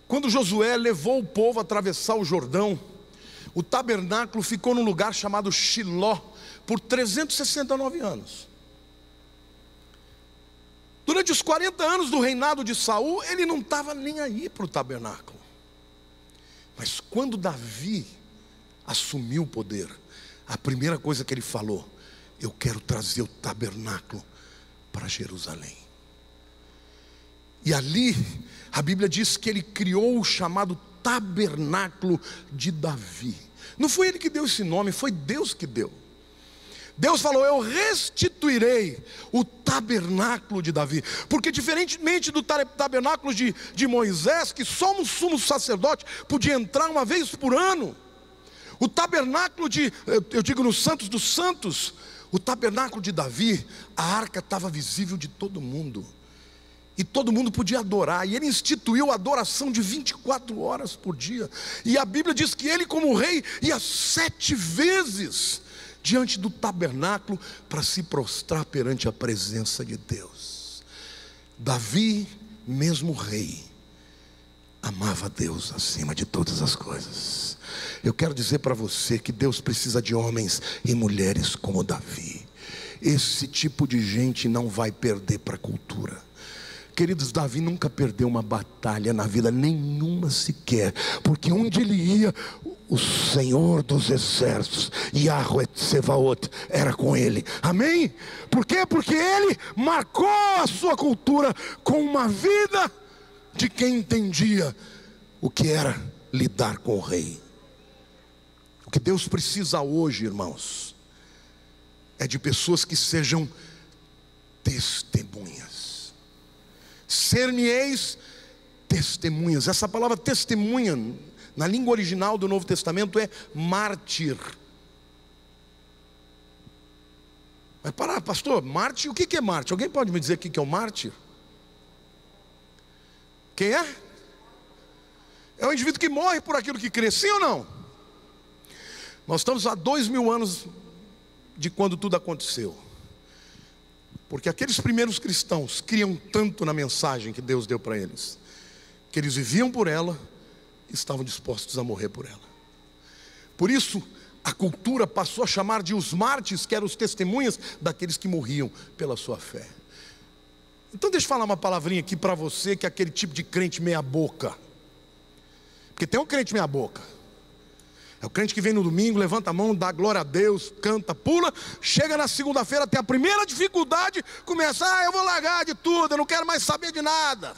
quando Josué levou o povo a atravessar o Jordão, o tabernáculo ficou num lugar chamado Shiló por 369 anos. Durante os 40 anos do reinado de Saul, ele não estava nem aí para o tabernáculo. Mas quando Davi assumiu o poder, a primeira coisa que ele falou: eu quero trazer o tabernáculo para Jerusalém. E ali, a Bíblia diz que ele criou o chamado tabernáculo de Davi. Não foi ele que deu esse nome, foi Deus que deu. Deus falou: eu restituirei o tabernáculo de Davi. Porque diferentemente do tabernáculo de Moisés, que só um sumo sacerdote podia entrar uma vez por ano, o tabernáculo eu digo nos Santos dos Santos, o tabernáculo de Davi, a arca estava visível de todo mundo, e todo mundo podia adorar. E ele instituiu a adoração de 24 horas por dia. E a Bíblia diz que ele, como rei, ia 7 vezes diante do tabernáculo para se prostrar perante a presença de Deus. Davi, mesmo rei, amava Deus acima de todas as coisas. Eu quero dizer para você que Deus precisa de homens e mulheres como Davi. Esse tipo de gente não vai perder para a cultura. Queridos, Davi nunca perdeu uma batalha na vida, nenhuma sequer, porque onde ele ia, o Senhor dos exércitos, Yahweh Tsevaot, era com ele. Amém? Por quê? Porque ele marcou a sua cultura com uma vida de quem entendia o que era lidar com o rei. O que Deus precisa hoje, irmãos, é de pessoas que sejam testemunhas. Ser-me-eis testemunhas. Essa palavra testemunha, na língua original do Novo Testamento, é mártir. Vai parar, pastor, mártir, o que é mártir? Alguém pode me dizer o que é o mártir? Quem é? É o indivíduo que morre por aquilo que crê, sim ou não? Nós estamos há 2000 anos de quando tudo aconteceu. Porque aqueles primeiros cristãos criam tanto na mensagem que Deus deu para eles, que eles viviam por ela e estavam dispostos a morrer por ela. Por isso, a cultura passou a chamar de os mártires, que eram os testemunhas daqueles que morriam pela sua fé. Então deixa eu falar uma palavrinha aqui para você, que é aquele tipo de crente meia boca. Porque tem um crente meia boca. É o crente que vem no domingo, levanta a mão, dá glória a Deus, canta, pula, chega na segunda-feira, tem a primeira dificuldade, começa: eu vou largar de tudo, eu não quero mais saber de nada.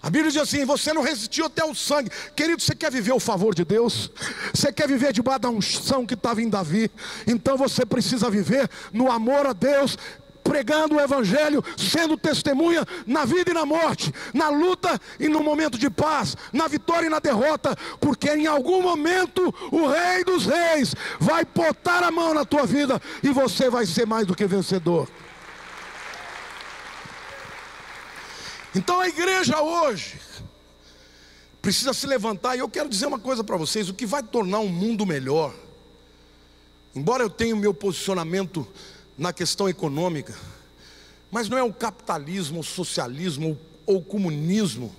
A Bíblia diz assim: você não resistiu até o sangue. Querido, você quer viver o favor de Deus? Você quer viver debaixo da unção que estava em Davi? Então você precisa viver no amor a Deus, pregando o Evangelho, sendo testemunha na vida e na morte, na luta e no momento de paz, na vitória e na derrota, porque em algum momento o Rei dos Reis vai botar a mão na tua vida e você vai ser mais do que vencedor. Então a igreja hoje precisa se levantar, e eu quero dizer uma coisa para vocês: o que vai tornar um mundo melhor, embora eu tenha o meu posicionamento na questão econômica, mas não é o capitalismo, o socialismo ou o comunismo,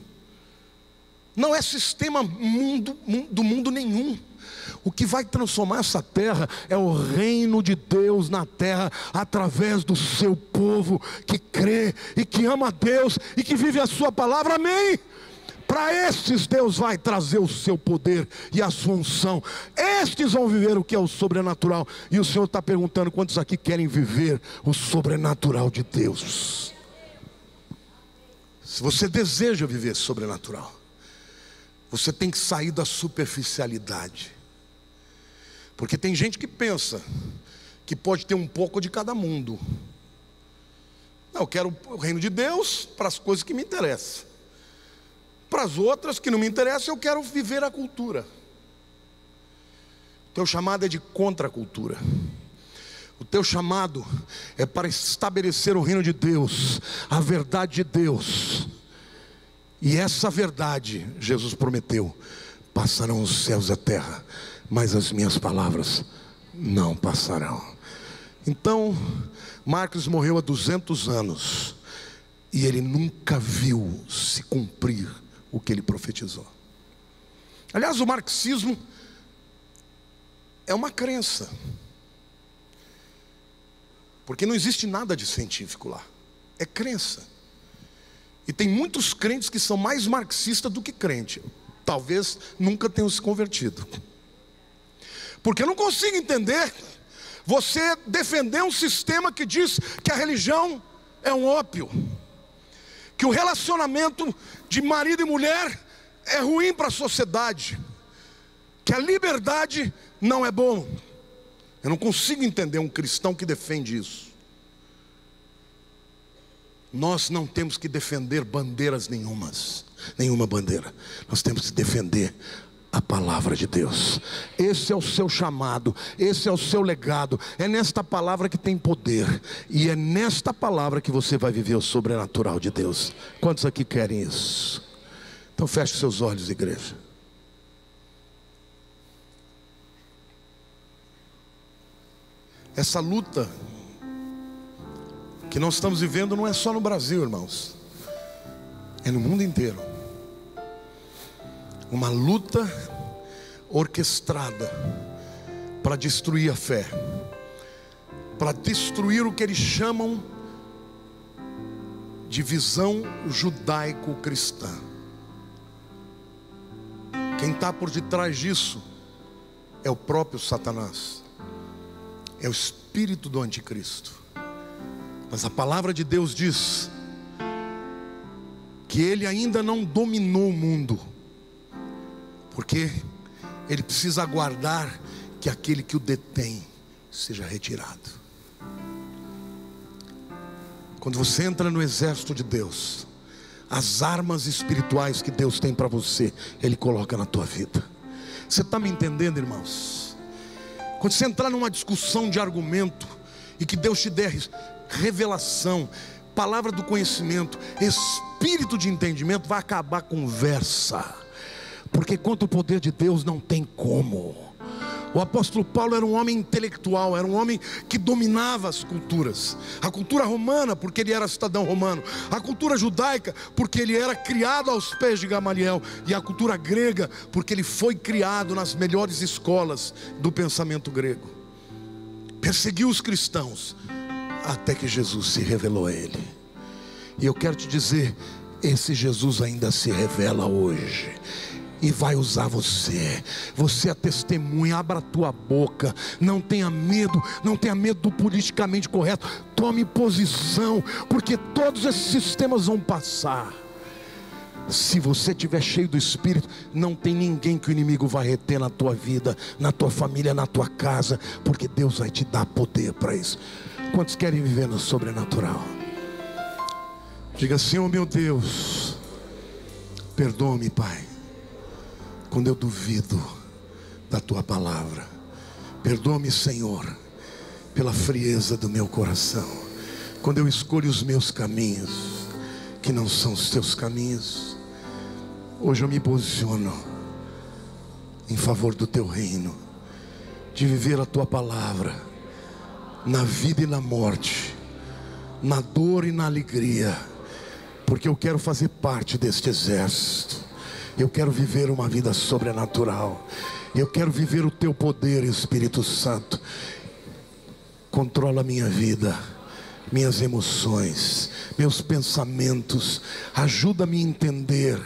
não é sistema do mundo nenhum. O que vai transformar essa terra é o reino de Deus na terra, através do seu povo que crê e que ama a Deus e que vive a sua palavra. Amém? Para estes Deus vai trazer o seu poder e a sua unção. Estes vão viver o que é o sobrenatural. E o Senhor está perguntando: quantos aqui querem viver o sobrenatural de Deus? Se você deseja viver sobrenatural, você tem que sair da superficialidade. Porque tem gente que pensa que pode ter um pouco de cada mundo. Não, eu quero o reino de Deus para as coisas que me interessam. Para as outras que não me interessam, eu quero viver a cultura. O teu chamado é de contracultura. O teu chamado é para estabelecer o reino de Deus, a verdade de Deus. E essa verdade, Jesus prometeu: passarão os céus e a terra, mas as minhas palavras não passarão. Então, Marcos morreu há 200 anos e ele nunca viu se cumprir o que ele profetizou. Aliás, o marxismo é uma crença, porque não existe nada de científico lá, é crença. E tem muitos crentes que são mais marxistas do que crente, talvez nunca tenham se convertido. Porque eu não consigo entender você defender um sistema que diz que a religião é um ópio, que o relacionamento de marido e mulher é ruim para a sociedade, que a liberdade não é bom. Eu não consigo entender um cristão que defende isso. Nós não temos que defender bandeiras nenhuma bandeira. Nós temos que defender a palavra de Deus. Esse é o seu chamado, esse é o seu legado. É nesta palavra que tem poder, e é nesta palavra que você vai viver o sobrenatural de Deus. Quantos aqui querem isso? Então feche seus olhos, igreja. Essa luta que nós estamos vivendo não é só no Brasil, irmãos, é no mundo inteiro. Uma luta orquestrada para destruir a fé, para destruir o que eles chamam de visão judaico-cristã. Quem está por detrás disso é o próprio Satanás, é o espírito do anticristo. Mas a palavra de Deus diz que ele ainda não dominou o mundo, porque ele precisa aguardar que aquele que o detém seja retirado. Quando você entra no exército de Deus, as armas espirituais que Deus tem para você, Ele coloca na tua vida. Você está me entendendo, irmãos? Quando você entrar numa discussão de argumento, e que Deus te der revelação, palavra do conhecimento, espírito de entendimento, vai acabar a conversa. Porque contra o poder de Deus não tem como. O apóstolo Paulo era um homem intelectual, era um homem que dominava as culturas. A cultura romana, porque ele era cidadão romano. A cultura judaica, porque ele era criado aos pés de Gamaliel. E a cultura grega, porque ele foi criado nas melhores escolas do pensamento grego. Perseguiu os cristãos, até que Jesus se revelou a ele. E eu quero te dizer, esse Jesus ainda se revela hoje, e vai usar você. Você é a testemunha. Abra a tua boca, não tenha medo. Não tenha medo do politicamente correto. Tome posição, porque todos esses sistemas vão passar. Se você estiver cheio do Espírito, não tem ninguém que o inimigo vai reter na tua vida, na tua família, na tua casa, porque Deus vai te dar poder para isso. Quantos querem viver no sobrenatural? Diga assim: oh meu Deus, perdoa-me, Pai, quando eu duvido da tua palavra. Perdoa-me, Senhor, pela frieza do meu coração, quando eu escolho os meus caminhos que não são os teus caminhos. Hoje eu me posiciono em favor do teu reino, de viver a tua palavra, na vida e na morte, na dor e na alegria, porque eu quero fazer parte deste exército. Eu quero viver uma vida sobrenatural. Eu quero viver o teu poder, Espírito Santo. Controla a minha vida, minhas emoções, meus pensamentos. Ajuda-me a entender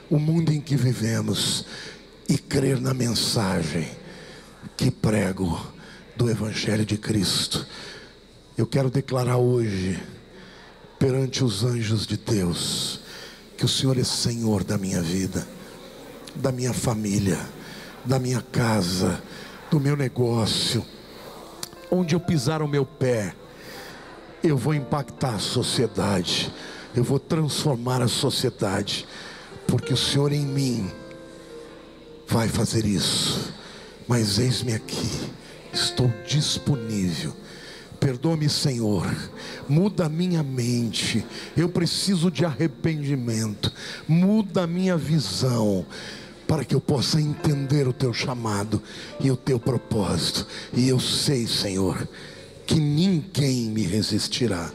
o mundo em que vivemos e crer na mensagem que prego do Evangelho de Cristo. Eu quero declarar hoje, perante os anjos de Deus, que o Senhor é Senhor da minha vida, da minha família, da minha casa, do meu negócio. Onde eu pisar o meu pé, eu vou impactar a sociedade, eu vou transformar a sociedade, porque o Senhor em mim vai fazer isso. Mas eis-me aqui, estou disponível. Perdoa-me, Senhor, muda a minha mente, eu preciso de arrependimento. Muda a minha visão, para que eu possa entender o teu chamado e o teu propósito. E eu sei, Senhor, que ninguém me resistirá,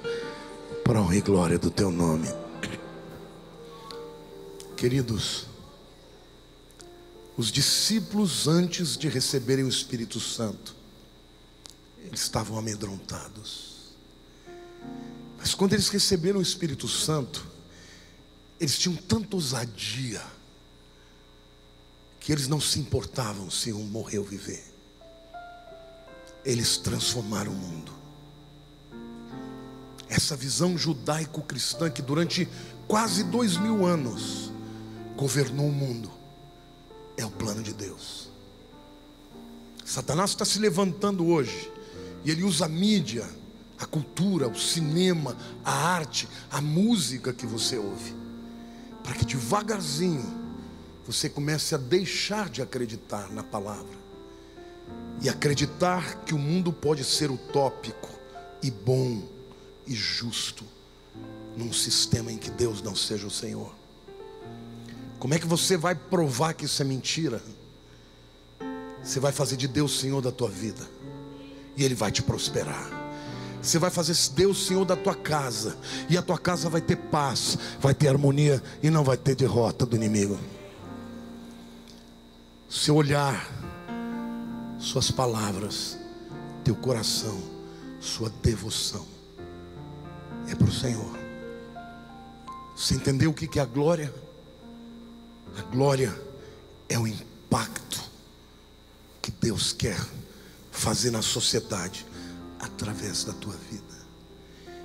para a honra e glória do teu nome. Queridos, os discípulos, antes de receberem o Espírito Santo, eles estavam amedrontados. Mas quando eles receberam o Espírito Santo, eles tinham tanta ousadia, que eles não se importavam se um morrer ou viver. Eles transformaram o mundo. Essa visão judaico-cristã que durante quase 2000 anos governou o mundo, é o plano de Deus. Satanás está se levantando hoje, e ele usa a mídia, a cultura, o cinema, a arte, a música que você ouve, para que devagarzinho você comece a deixar de acreditar na palavra e acreditar que o mundo pode ser utópico e bom e justo num sistema em que Deus não seja o Senhor. Como é que você vai provar que isso é mentira? Você vai fazer de Deus Senhor da tua vida, e Ele vai te prosperar. Você vai fazer Deus Senhor da tua casa, e a tua casa vai ter paz, vai ter harmonia, e não vai ter derrota do inimigo. Seu olhar, suas palavras, teu coração, sua devoção é para o Senhor. Você entendeu o que é a glória? A glória é o impacto que Deus quer fazer na sociedade através da tua vida.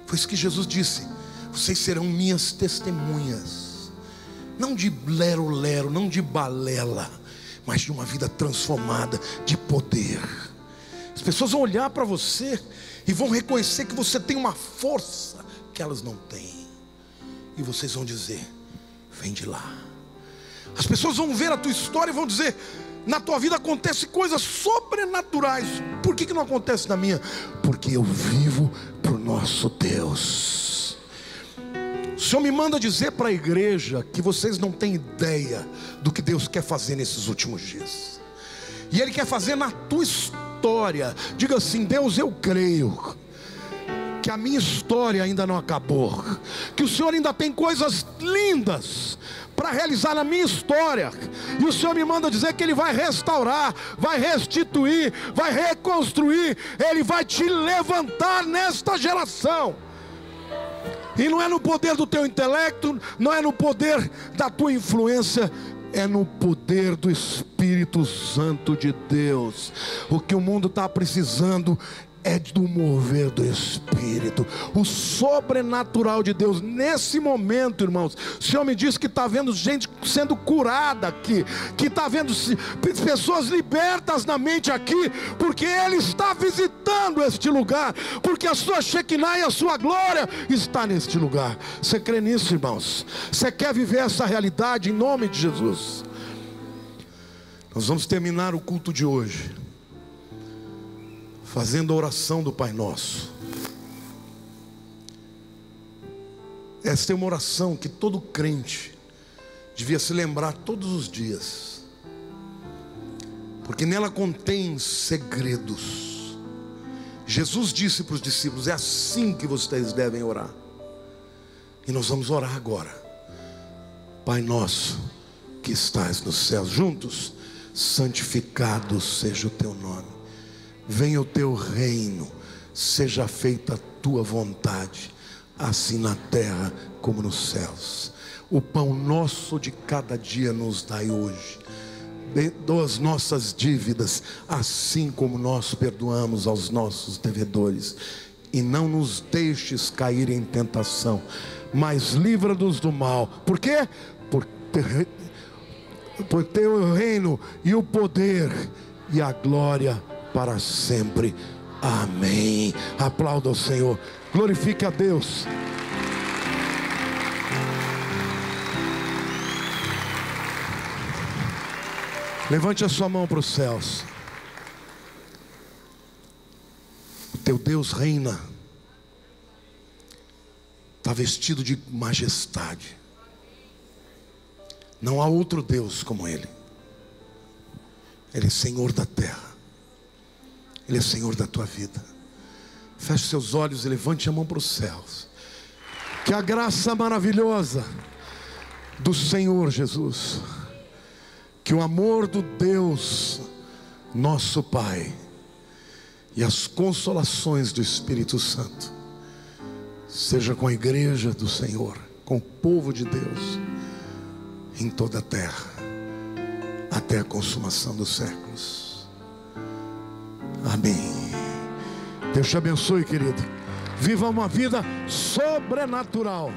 Foi isso que Jesus disse: vocês serão minhas testemunhas, não de lero-lero, não de balela, mas de uma vida transformada, de poder. As pessoas vão olhar para você e vão reconhecer que você tem uma força que elas não têm, e vocês vão dizer: vem de lá. As pessoas vão ver a tua história e vão dizer: na tua vida acontecem coisas sobrenaturais. Por que não acontece na minha? Porque eu vivo para o nosso Deus. O Senhor me manda dizer para a igreja que vocês não têm ideia do que Deus quer fazer nesses últimos dias. E Ele quer fazer na tua história. Diga assim: Deus, eu creio que a minha história ainda não acabou, que o Senhor ainda tem coisas lindas para realizar na minha história. E o Senhor me manda dizer que Ele vai restaurar, vai restituir, vai reconstruir. Ele vai te levantar nesta geração. E não é no poder do teu intelecto, não é no poder da tua influência, é no poder do Espírito Santo de Deus. O que o mundo está precisando é do mover do Espírito, o sobrenatural de Deus. Nesse momento, irmãos, o Senhor me disse que está vendo gente sendo curada aqui, que está vendo pessoas libertas na mente aqui, porque Ele está visitando este lugar, porque a sua Shekinah e a sua glória está neste lugar. Você crê nisso, irmãos? Você quer viver essa realidade em nome de Jesus? Nós vamos terminar o culto de hoje fazendo a oração do Pai Nosso. Esta é uma oração que todo crente devia se lembrar todos os dias, porque nela contém segredos. Jesus disse para os discípulos: é assim que vocês devem orar. E nós vamos orar agora. Pai nosso que estás nos céus, juntos, santificado seja o teu nome. Venha o teu reino, seja feita a tua vontade, assim na terra como nos céus. O pão nosso de cada dia nos dai hoje. Perdoa as nossas dívidas, assim como nós perdoamos aos nossos devedores. E não nos deixes cair em tentação, mas livra-nos do mal. Por quê? Por teu reino e o poder e a glória para sempre. Amém. Aplauda o Senhor, glorifique a Deus. Levante a sua mão para os céus. O teu Deus reina, está vestido de majestade. Não há outro Deus como Ele. Ele é Senhor da terra, Ele é Senhor da tua vida. Feche seus olhos e levante a mão para os céus. Que a graça maravilhosa do Senhor Jesus, que o amor do Deus nosso Pai e as consolações do Espírito Santo seja com a igreja do Senhor, com o povo de Deus em toda a terra, até a consumação dos séculos. Amém. Deus te abençoe, querido. Viva uma vida sobrenatural.